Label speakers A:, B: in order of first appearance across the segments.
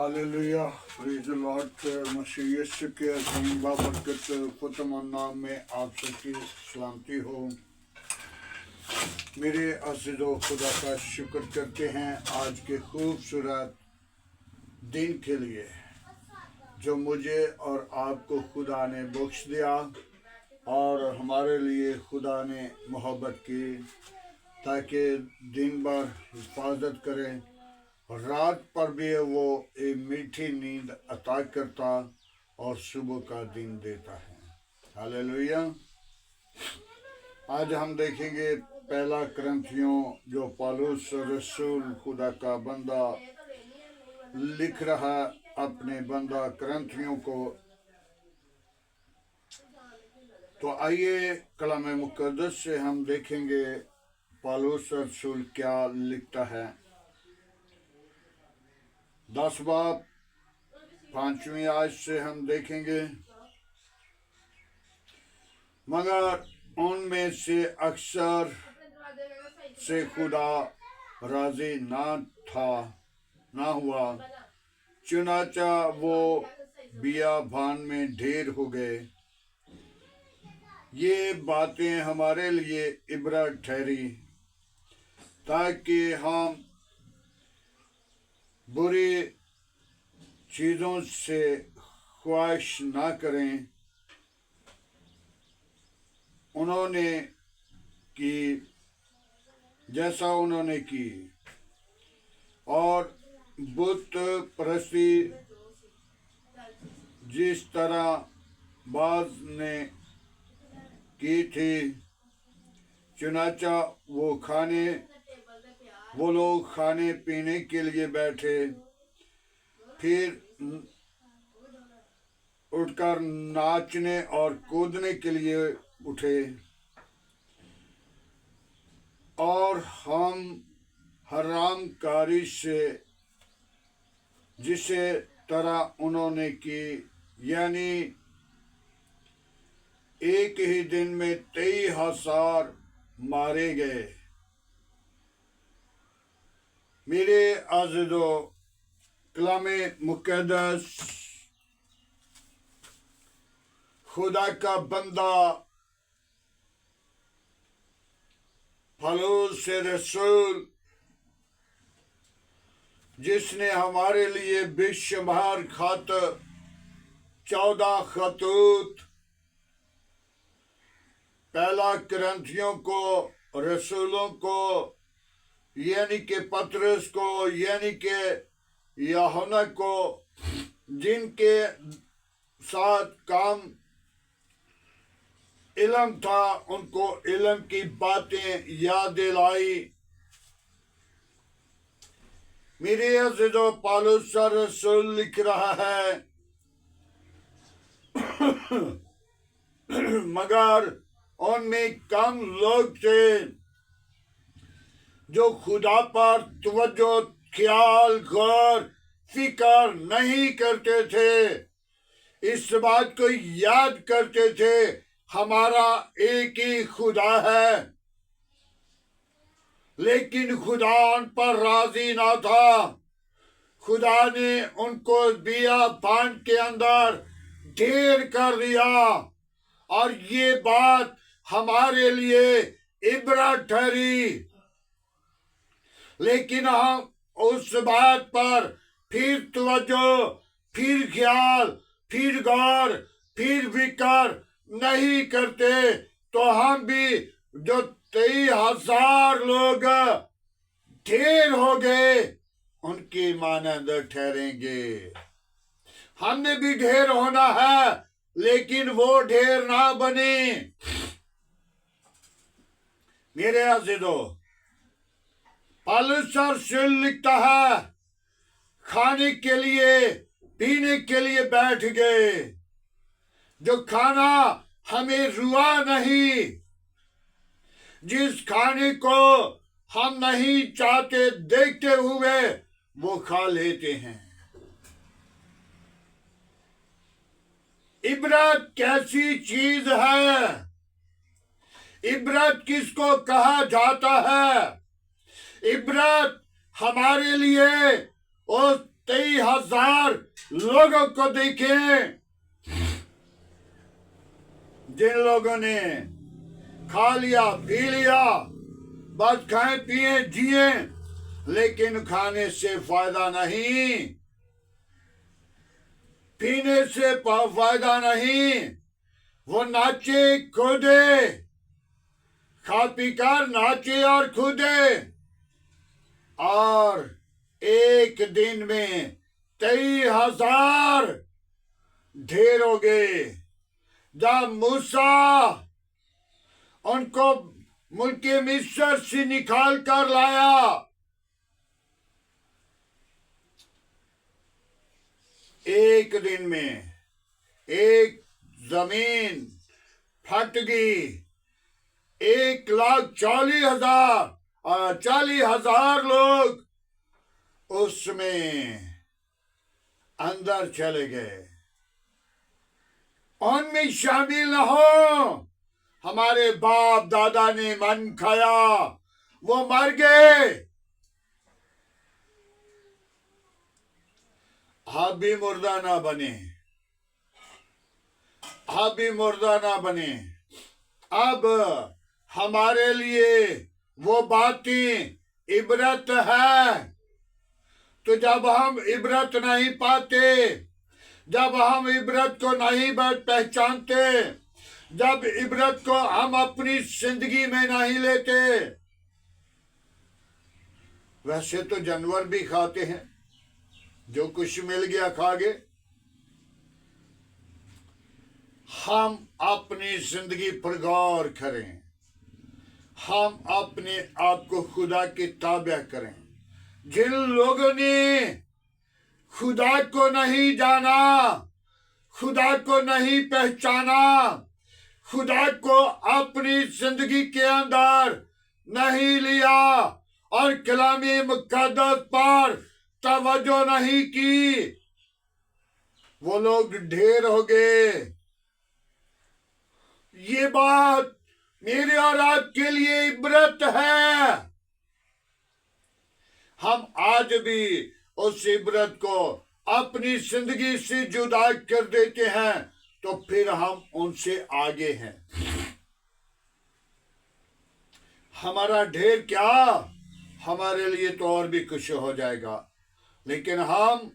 A: Hallelujah, praise the Lord. मसीह यीशु के अजीम बाबरकत खुतम नाम में आप सबकी सलामती हो। मेरे अज़ीज़ो, खुदा का शुक्र करते हैं आज के खूबसूरत दिन के लिए जो मुझे और आपको खुदा ने बख्श दिया और हमारे लिए खुदा ने मोहब्बत की ताकि दिन भर हिफाजत करें और रात पर भी वो एक मीठी नींद अता करता और सुबह का दिन देता है। हालेलुया। आज हम देखेंगे पहला करंथियों जो पौलुस रसूल खुदा का बंदा लिख रहा अपने बंदा करंथियों को। तो आइए कलाम मुक़द्दस से हम देखेंगे पौलुस रसूल क्या लिखता है। 10 बाब 5वीं आयत से हम देखेंगे, मगर उनमें से अक्सर से खुदा राजी ना हुआ, चुनाचा वो बियाबान में ढेर हो गए। ये बातें हमारे लिए इबरत ठहरी ताकि हम बुरी चीज़ों से ख्वाहिश ना करें जैसा उन्होंने की और बुत परस्ती जिस तरह बाज ने की थी। चुनाचा वो लोग खाने पीने के लिए बैठे, फिर उठकर नाचने और कूदने के लिए उठे और हम हरामकारी से जिसे तरह उन्होंने की, यानी एक ही दिन में 23,000 मारे गए। मेरे अज़ीज़ो, कलामे मुक़द्दस खुदा का बंदा पौलुस रसूल जिसने हमारे लिए बेशुमार खत 14 खतूत पहला करंथियों को, रसूलों को यानी के पतरस को यानी के यूहन्ना को, जिनके साथ काम इल्म था, उनको इल्म की बातें याद दिलाई। मेरे अज़ीज़ो, पौलुस रसूल लिख रहा है, मगर उनमें कम लोग थे जो खुदा पर तवज्जो, ख्याल, गौर, फिक्र नहीं करते थे। इस बात को याद करते थे हमारा एक ही खुदा है, लेकिन खुदा उन पर राजी ना था। खुदा ने उनको बियाबान के अंदर ढेर कर दिया और ये बात हमारे लिए इबरत ठहरी। लेकिन हम उस बात पर फिर तवज्जो, फिर ख्याल, फिर गौर, फिर फिक्र नहीं करते, तो हम भी जो 23,000 लोग ढेर हो गए उनकी मानंद ठहरेंगे। हमने भी ढेर होना है, लेकिन वो ढेर ना बने। मेरे अज़ीज़ो, पौलुस रसूल लिखता है, खाने के लिए पीने के लिए बैठ गए। जो खाना हमें रुआ नहीं, जिस खाने को हम नहीं चाहते देखते हुए वो खा लेते हैं। इबरत कैसी चीज है? इबरत किसको कहा जाता है? इबरत हमारे लिए उस 23,000 लोगों को देखें, जिन लोगों ने खा लिया पी लिया, बस खाए पिए जिए, लेकिन खाने से फायदा नहीं, पीने से फायदा नहीं। वो नाचे कूदे, खा पी कर नाचे और कूदे, और एक दिन में 23,000 ढेर हो गए। जब मूसा उनको मुल्क मिस्र से निकाल कर लाया, एक दिन में एक जमीन फट गई। 1,40,000 लोग उसमें अंदर चले गए। उनमें शामिल न हो। हमारे बाप दादा ने मन खाया, वो मर गए। आप भी मुर्दा ना बने, आप भी मुर्दा ना बने। अब हमारे लिए वो बातें इबरत है। तो जब हम इबरत नहीं पाते, जब हम इबरत को नहीं पहचानते, जब इबरत को हम अपनी जिंदगी में नहीं लेते, वैसे तो जानवर भी खाते हैं, जो कुछ मिल गया खा गए। हम अपनी जिंदगी पर गौर करें, हम अपने आप को खुदा के ताबे करें। जिन लोगों ने खुदा को नहीं जाना, खुदा को नहीं पहचाना, खुदा को अपनी जिंदगी के अंदर नहीं लिया और कलामी मुकद्दस पर तवज्जो नहीं की, वो लोग ढेर हो गए। ये बात मेरे और आपके लिए इबरत है। हम आज भी उस इबरत को अपनी जिंदगी से जुदा कर देते हैं, तो फिर हम उनसे आगे हैं। हमारा ढेर क्या, हमारे लिए तो और भी कुछ हो जाएगा, लेकिन हम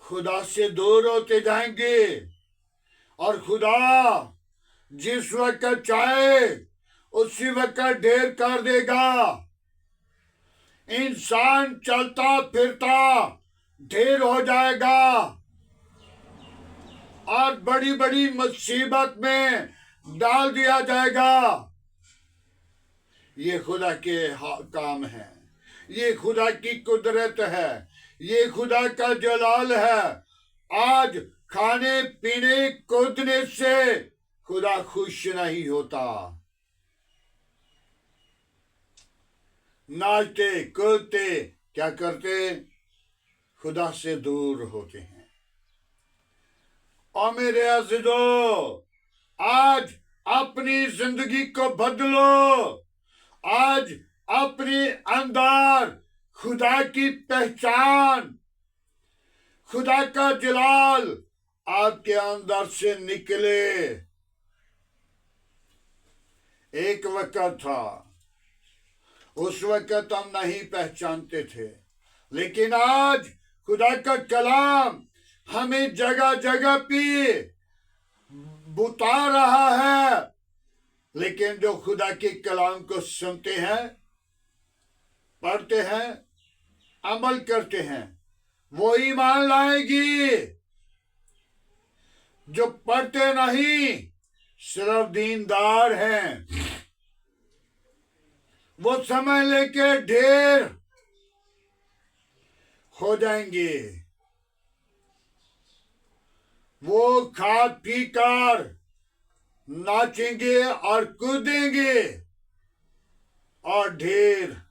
A: खुदा से दूर होते जाएंगे। और खुदा जिस वक्त चाहे उसी वक्त ढेर कर देगा। इंसान चलता फिरता ढेर हो जाएगा और बड़ी बड़ी मुसीबत में डाल दिया जाएगा। ये खुदा के काम है, ये खुदा की कुदरत है, ये खुदा का जलाल है। आज खाने पीने कूदने से खुदा खुश नहीं होता। नाचते कूदते क्या करते, खुदा से दूर होते हैं। और मेरे अज़ीज़ो, आज अपनी जिंदगी को बदलो। आज अपने अंदर खुदा की पहचान, खुदा का जलाल आपके अंदर से निकले। एक वक्त था, उस वक्त हम नहीं पहचानते थे, लेकिन आज खुदा का कलाम हमें जगह जगह पे बुता रहा है। लेकिन जो खुदा के कलाम को सुनते हैं, पढ़ते हैं, अमल करते हैं, वो ईमान लाएगी। जो पढ़ते नहीं, सिर्फ दीनदार हैं, वो समय लेके ढेर हो जाएंगे। वो खा पी कर नाचेंगे और कूदेंगे और ढेर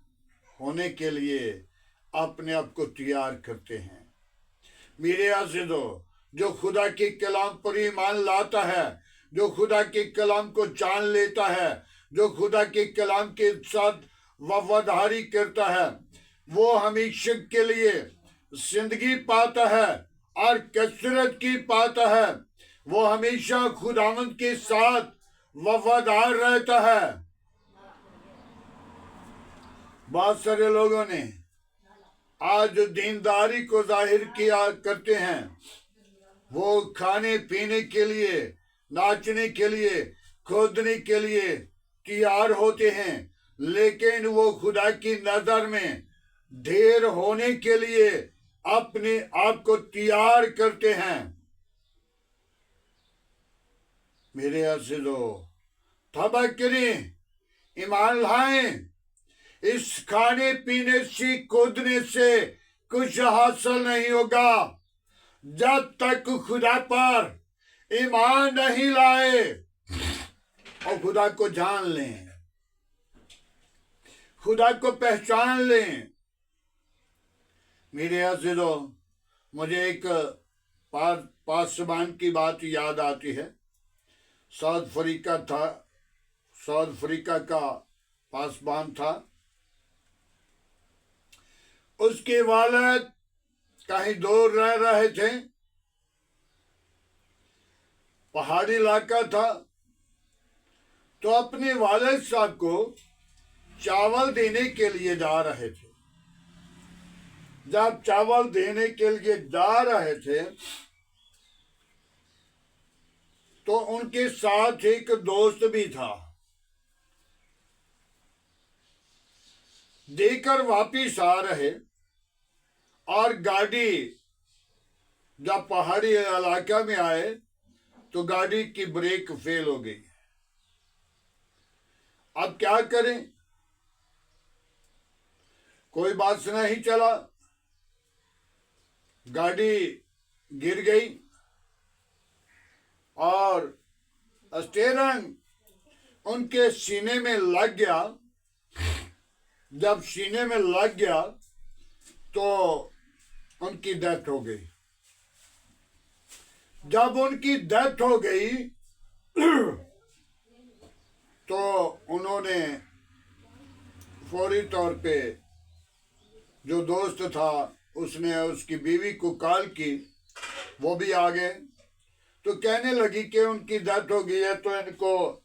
A: होने के लिए अपने आप को तैयार करते हैं। मेरे अज़ीज़ों, जो खुदा के कलाम पर ईमान लाता है, जो खुदा के कलाम को जान लेता है, जो खुदा के कलाम के साथ वफादारी करता है, वो हमेशा के लिए जिंदगी पाता है और कसरत की पाता है, वो हमेशा खुदावंद के साथ वफादार रहता है। बहुत सारे लोगों ने आज जो दीनदारी को जाहिर किया करते हैं, वो खाने पीने के लिए, नाचने के लिए, खोदने के लिए तैयार होते हैं, लेकिन वो खुदा की नजर में ढेर होने के लिए अपने आप को तैयार करते हैं। मेरे अज़ीज़ो, तौबा करें, ईमान लाएं। इस खाने पीने से, कूदने से कुछ हासिल नहीं होगा जब तक खुदा पर ईमान नहीं लाए और खुदा को जान लें, खुदा को पहचान लें। मेरे अज़ीज़ो, मुझे एक पासबान की बात याद आती है। साउथ अफ्रीका का पासबान था। उसके वालिद कहीं दूर रह रहे थे, पहाड़ी इलाका था, तो अपने वालिद साहब को चावल देने के लिए जा रहे थे। जब चावल देने के लिए जा रहे थे तो उनके साथ एक दोस्त भी था। देकर वापिस आ रहे और गाड़ी जब पहाड़ी इलाका में आए तो गाड़ी की ब्रेक फेल हो गई। अब क्या करें, कोई बात से नहीं चला, गाड़ी गिर गई और स्टीयरिंग उनके सीने में लग गया। जब सीने में लग गया तो उनकी डेथ हो गई। जब उनकी डेथ हो गई तो उन्होंने फौरी तौर पे, जो दोस्त था उसने उसकी बीवी को कॉल की, वो भी आ गए। तो कहने लगी कि उनकी डेथ हो गई है, तो इनको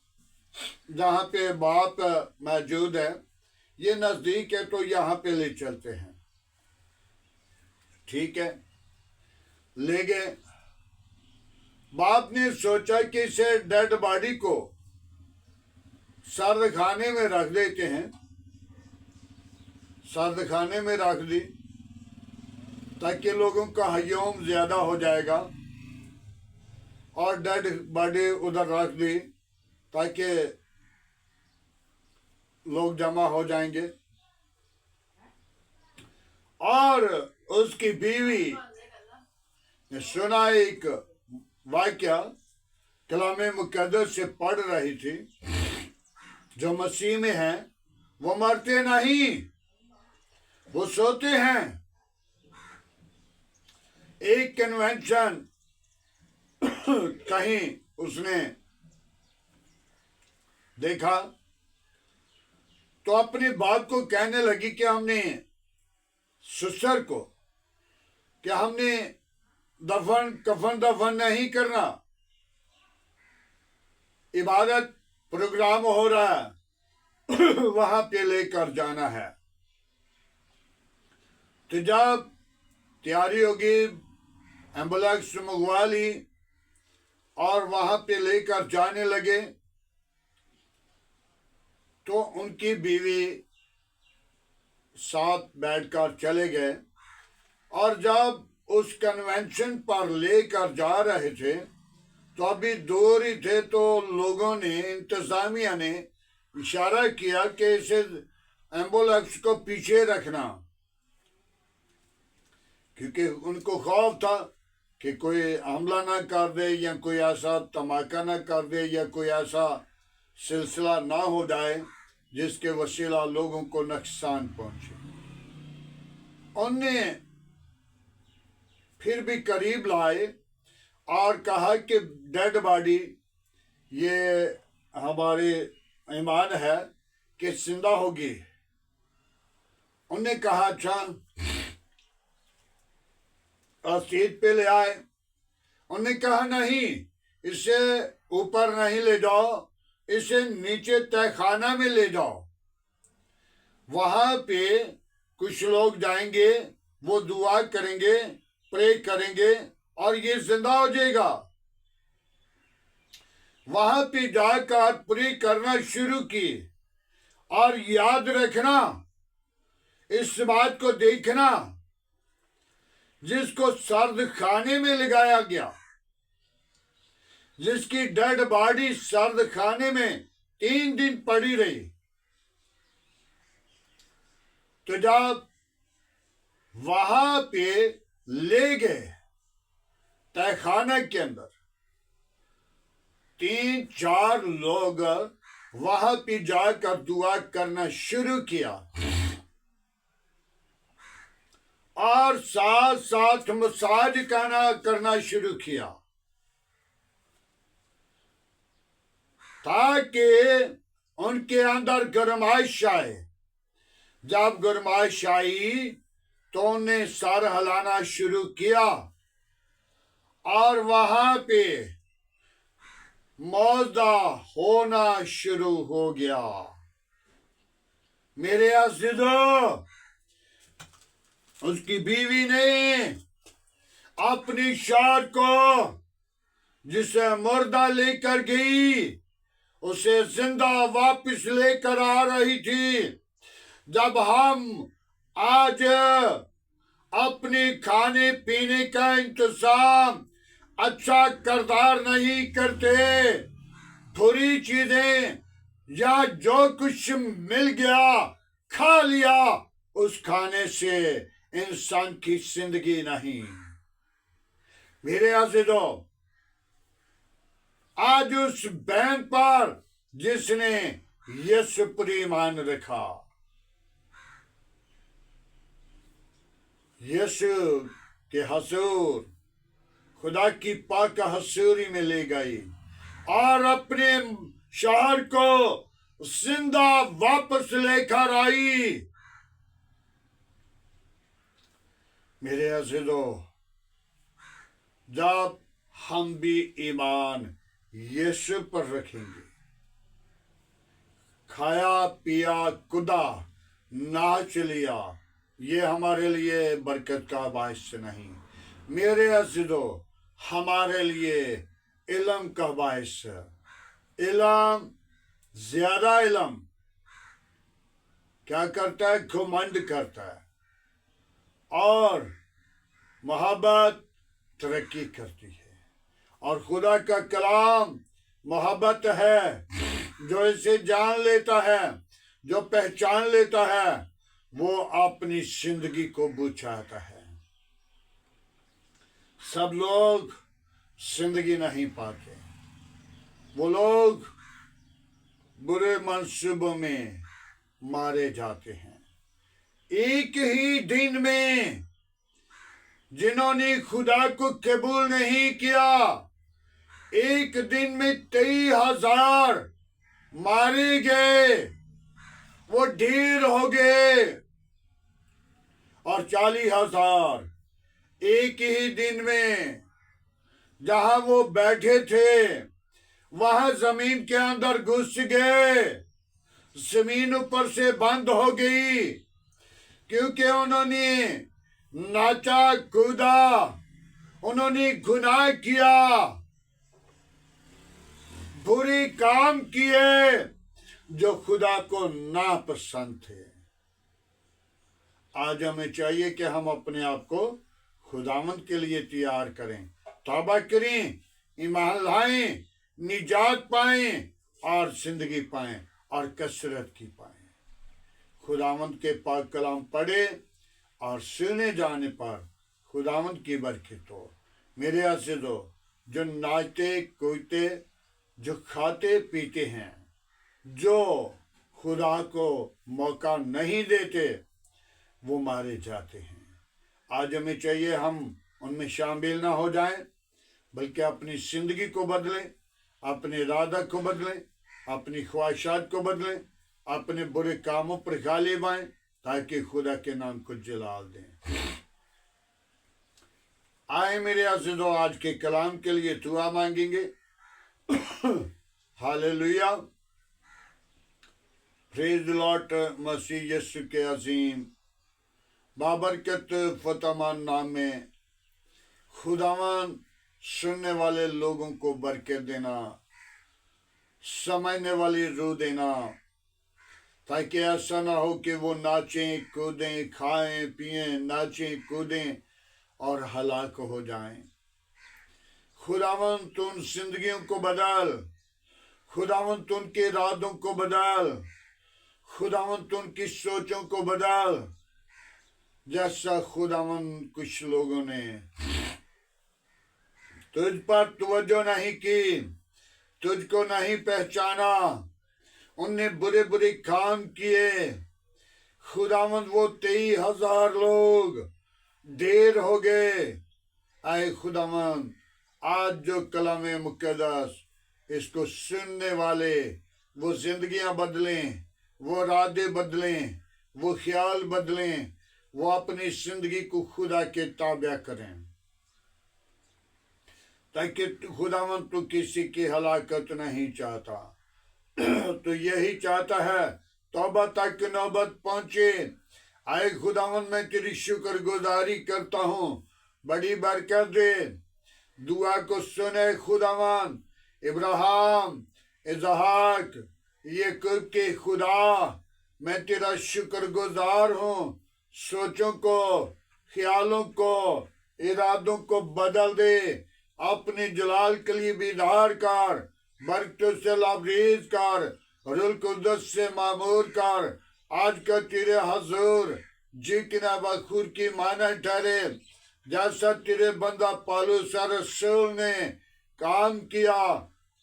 A: जहाँ पे बाप मौजूद है, ये नजदीक है, तो यहाँ पे ले चलते हैं। ठीक है, ले गए। बाप ने सोचा कि इसे डेड बॉडी को सर्द खाने में रख देते हैं। सर्द खाने में रख दी ताकि लोगों का हयूम ज्यादा हो जाएगा, और डेड बॉडी उधर रख दी ताकि लोग जमा हो जाएंगे। और उसकी बीवी ने सुना एक वाक्य कलामे मुकद्दस से पढ़ रही थी, जो मसीह में है वो मरते नहीं, वो सोते हैं। एक कन्वेंशन कहीं उसने देखा तो अपनी बात को कहने लगी कि हमने ससुर को, कि हमने कफन दफन नहीं करना, इबादत प्रोग्राम हो रहा है, वहां पे लेकर जाना है। तो जब तैयारी होगी, एम्बुलेंस मंगवा ली और वहां पे लेकर जाने लगे, तो उनकी बीवी साथ बैठकर चले गए। और जब उस कन्वेंशन पर लेकर जा रहे थे तो अभी दूर ही थे, तो लोगों ने, इंतजामिया ने इशारा किया कि इसे एम्बुलेंस को पीछे रखना, क्योंकि उनको खौफ था कि कोई हमला ना कर दे या कोई ऐसा धमाका ना कर दे या कोई ऐसा सिलसिला ना हो जाए जिसके वसीला लोगों को नुकसान पहुंचे। उनने फिर भी करीब लाए और कहा कि डेड बॉडी, ये हमारे ईमान है कि जिंदा होगी। उन्होंने कहा अच्छा और सीट पे ले आए। उन्होंने कहा नहीं, इसे ऊपर नहीं ले जाओ, इसे नीचे तहखाना में ले जाओ। वहां पे कुछ लोग जाएंगे, वो दुआ करेंगे, प्रे करेंगे और ये जिंदा हो जाएगा। वहां पे जाकर प्रे करना शुरू की। और याद रखना, इस बात को देखना, जिसको सर्द खाने में लगाया गया, जिसकी डेड बॉडी सर्द खाने में 3 दिन पड़ी रही, तो जब वहां पे ले गए तहखाना के अंदर, 3-4 लोग वहां पे जाकर दुआ करना शुरू किया और साथ साथ मसाज करना शुरू किया, ताकि उनके अंदर गरमाइश आए। जब गरमाइश आई तो उन्हें सर हिलाना शुरू किया और वहां पे मौजा होना शुरू हो गया। मेरे अज़ीज़ों, उसकी बीवी ने अपनी शार को, जिसे मुर्दा लेकर गई, उसे जिंदा वापस लेकर आ रही थी। जब हम आज अपने खाने पीने का इंतजाम अच्छा किरदार नहीं करते, थोड़ी चीजें या जो कुछ मिल गया खा लिया, उस खाने से इंसान की जिंदगी नहीं। मेरे अज़ीज़ों, आज उस बहन पर जिसने यीशु पर ईमान रखा, यीशु के हजूर, खुदा की पाक हजूरी में ले गई और अपने शहर को जिंदा वापस लेकर आई। मेरे अज़ीज़ों, जब हम भी ईमान यीशु पर रखेंगे, खाया पिया कुदा नाच लिया, ये हमारे लिए बरकत का बायस नहीं। मेरे अज़ीज़ों, हमारे लिए इल्म का बायस, इल्म, ज्यादा इल्म क्या करता है? घमंड करता है, और मोहब्बत तरक्की करती है। और खुदा का कलाम मोहब्बत है। जो इसे जान लेता है, जो पहचान लेता है, वो अपनी जिंदगी को बुझाता है। सब लोग जिंदगी नहीं पाते, वो लोग बुरे मंसूबों में मारे जाते हैं। एक ही दिन में जिन्होंने खुदा को कबूल नहीं किया, एक दिन में 23,000 मारे गए, वो ढेर हो गए। और 40,000 एक ही दिन में जहां वो बैठे थे, वहां जमीन के अंदर घुस गए। जमीन ऊपर से बंद हो गई, क्योंकि उन्होंने नाचा कूदा, उन्होंने गुनाह किया, बुरे काम किए जो खुदा को नापसंद थे। आज हमें चाहिए कि हम अपने आप को खुदावंद के लिए तैयार करें, तौबा करें, ईमान लाएं, निजात पाएं और जिंदगी पाएं और कसरत की पाएं। खुदावंद के पाक कलाम पढ़े और सुने जाने पर खुदावंद की बरकत हो। मेरे अज़ीज़ों, जो नाचते कूदते, जो खाते पीते हैं, जो खुदा को मौका नहीं देते, वो मारे जाते हैं। आज हमें चाहिए हम उनमें शामिल ना हो जाएं, बल्कि अपनी जिंदगी को बदलें, अपने इरादा को बदलें, अपनी ख्वाहिशात को बदलें, अपने बुरे कामों पर गालिब आएं, ताकि खुदा के नाम को जलाल दें। आए मेरे अज़ीज़ों, आज के कलाम के लिए दुआ मांगेंगे। हालेलुया। Praise the Lord. मसीह यीशु के अजीम बाबरकत फतमान नाम में खुदावन सुनने वाले लोगों को बरकत देना, समझने वाली रूह देना, ताकि ऐसा ना हो कि वो नाचें कूदें, खाएं पिएं, नाचें कूदें और हलाक हो जाएं। खुदावन तू उन जिंदगियों को बदल, खुदावन तू उनके इरादों को बदल, खुदावन तू उनकी सोचों को बदल। जैसा खुदावन कुछ लोगों ने तुझ पर तवज्जो नहीं की, तुझको नहीं पहचाना, उनने बुरे बुरे काम किए। खुदावन वो 23,000 लोग देर हो गए। आए खुदावन, आज जो कलामे मुकद्दस इसको सुनने वाले वो जिंदगियां बदलें, वो इरादे बदलें, वो ख्याल बदलें, वो अपनी जिंदगी को खुदा के ताबे करें, ताकि खुदावन तो किसी की हलाकत नहीं चाहता। तो यही चाहता है तौबा तक नौबत पहुंचे। आए खुदावन, मैं तेरी शुक्रगुजारी करता हूँ, बड़ी बरकत दे। दुआ को सुने खुदावन। इब्राहिम, इसहाक, याकूब के खुदा, मैं तेरा शुक्रगुजार हूँ। सोचों को, ख्यालों को, इरादों को बदल दे। अपने जलाल के लिए बेदार कर, बरकतों से लबरेज कर, रूह कुद्दस से मामूर कर। आज का तेरे हजूर जिकना बखूर की माना ठहरे, जैसा तेरे बंदा पौलुस रसूल ने काम किया,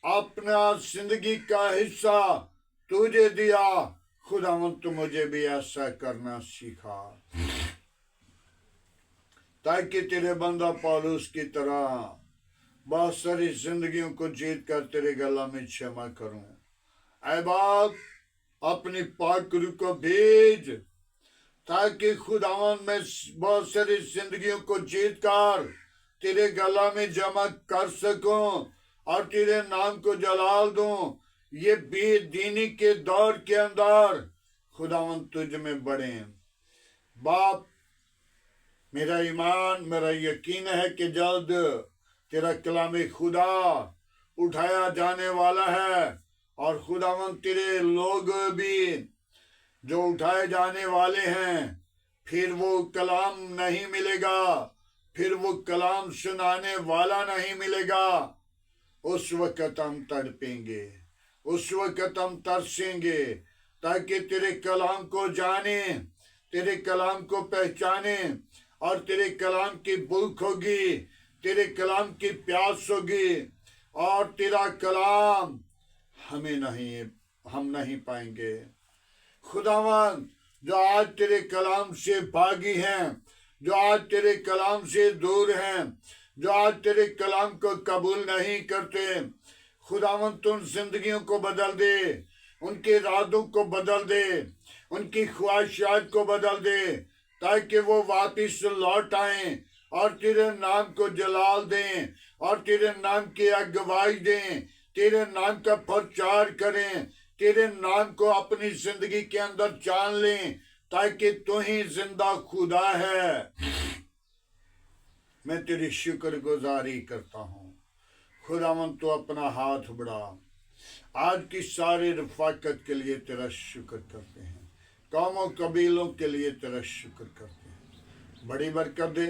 A: अपना जिंदगी का हिस्सा तुझे दिया। खुदावन तू मुझे भी ऐसा करना सिखा, ताकि तेरे बंदा पौलुस की तरह बहुत सारी जिंदगियों को जीत कर तेरे गला में क्षमा करूं। ऐ बाप, अपनी पाक रूह को भेज, ताकि खुदावन मैं बहुत सारी जिंदगियों को जीत कर तेरे गला में जमा कर सकूं और तेरे नाम को जलाल दूं। ये बेदीनी के दौर के अंदर खुदावन तुझ में बढ़े। बाप, मेरा ईमान, मेरा यकीन है कि जल्द तेरा कलाम खुदा उठाया जाने वाला है, और खुदावन तेरे लोग भी जो उठाए जाने वाले हैं, फिर वो कलाम नहीं मिलेगा, फिर वो कलाम सुनाने वाला नहीं मिलेगा। उस वक्त हम तड़पेंगे, उस वक्त हम तरसेंगे, ताकि तेरे कलाम को जाने, तेरे कलाम को पहचाने, और तेरे कलाम की भूख होगी, तेरे कलाम की प्यास होगी, और तेरा कलाम हम नहीं पाएंगे। खुदावन, जो आज तेरे कलाम से भागी हैं, जो आज तेरे कलाम से दूर हैं, जो आज तेरे कलाम को कबूल नहीं करते, खुदावन तुम जिंदगियों को बदल दे, उनके इरादों को बदल दे, उनकी ख्वाहिशात को बदल दे, ताकि वो वापिस लौट आएं और तेरे नाम को जलाल दें, और तेरे नाम की अगुवाई दें, तेरे नाम का प्रचार करें, तेरे नाम को अपनी जिंदगी के अंदर जान लें, ताकि तू ही जिंदा खुदा है। मैं तेरी शुक्रगुजारी करता हूँ। खुदावन तो अपना हाथ बढ़ा। आज की सारी रफाकत के लिए तेरा शुक्र करते हैं, कौमों कबीलों के लिए तेरा शुक्र करते हैं। बड़ी बरकत दे,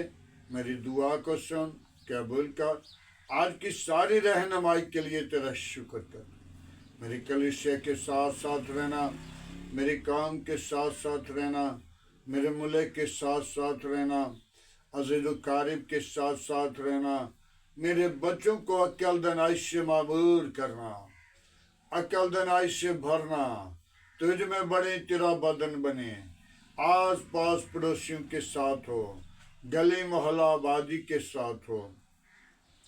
A: मेरी दुआ को सुन, कबूल कर। आज की सारी रहनुमाई के लिए तेरा शुक्र कर। मेरी कलीसिया के साथ साथ रहना, मेरी काम के साथ साथ रहना, मेरे मुल्क के साथ साथ रहना, अज़ीज़ कारिब के साथ साथ रहना, मेरे बच्चों को अक्ल दनाई से मामूर करना, अक्ल दनाई से भरना, तुझ में बड़े तेरा बदन बने। आस पास पड़ोसियों के साथ हो, गली मोहल्ला आबादी के साथ हो,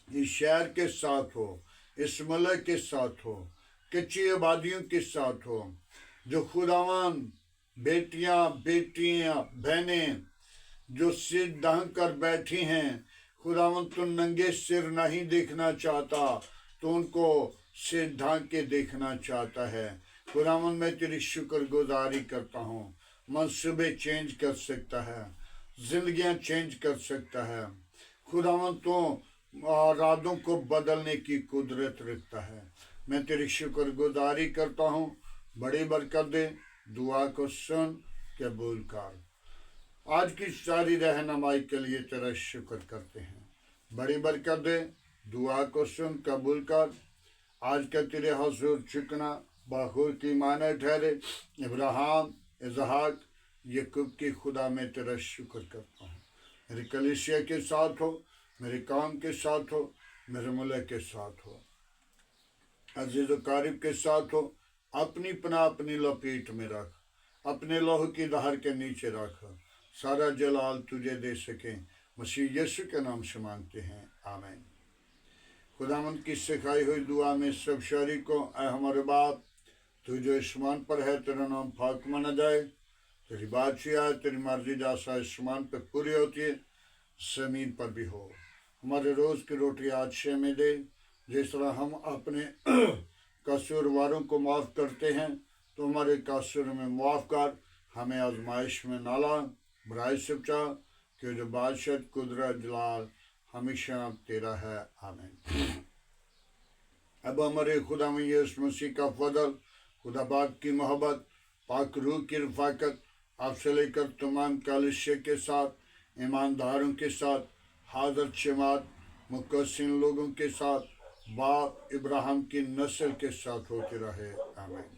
A: इस शहर के साथ हो, इस मुल्क के साथ हो, कच्ची आबादियों के साथ हो, जो खुदावन बेटियां, बेटियां, बहनें जो सिर ढंग कर बैठी हैं, खुदावन तू नंगे सिर नहीं देखना चाहता, तो उनको सिर ढांक के देखना चाहता है। खुदावन मैं तेरी शुक्रगुजारी करता हूँ। मनसूबे चेंज कर सकता है, जिंदगियां चेंज कर सकता है। खुदावन तो रातों को बदलने की कुदरत रखता है। मैं तेरी शुक्रगुजारी करता हूँ। बड़ी बरकत दे, दुआ को सुन, कबूल कर। आज की सारी रहनुमाई के लिए तेरा शुक्र करते हैं। बड़ी बरकत दे, दुआ को सुन, कबूल कर। आज का तेरे हजूर झुकना बाखुर की माने ठहरे। इब्राहिम, इसहाक, याकूब की खुदा में तेरा शुक्र करता हूँ। मेरी कलीसिया के साथ हो, मेरे काम के साथ हो, मेरे मुल्क के साथ हो, अजीज कारिब के साथ हो। अपनी पनाह अपनी लपेट में रख, अपने लहू की धार के नीचे रख। सारा जलाल तुझे दे सके, मसीह यीशु के नाम से मांगते हैं, आमीन। खुदावंद की सिखाई हुई दुआ में सब शरीकों, ऐ हमारे बाप तू जो आसमान पर है, तेरा नाम पाक माना जाए, तेरी बादशाही आए, तेरी मर्जी जैसा आसमान पर पूरी होती है जमीन पर भी हो। हमारे रोज की रोटी आज से हमें दे, जिस तरह हम अपने कसूरवारों को माफ़ करते हैं, तो हमारे कसूर में माफ़ कर। हमें आजमाइश में ना ला, बुराई से बचा, कि जो बादशाह कुदरत जलाल हमेशा तेरा है, आमीन। अब हमारे खुदा में यीशु मसीह का फजल, खुदा बाप की मोहब्बत, पाक रूह की रफ़ाकत आपसे लेकर तमाम कलीसिया के साथ, ईमानदारों के साथ, हाज़र जमात मुक़द्दसीन लोगों के साथ, बाप इब्राहिम की नस्ल के साथ होते रहे, आमीन।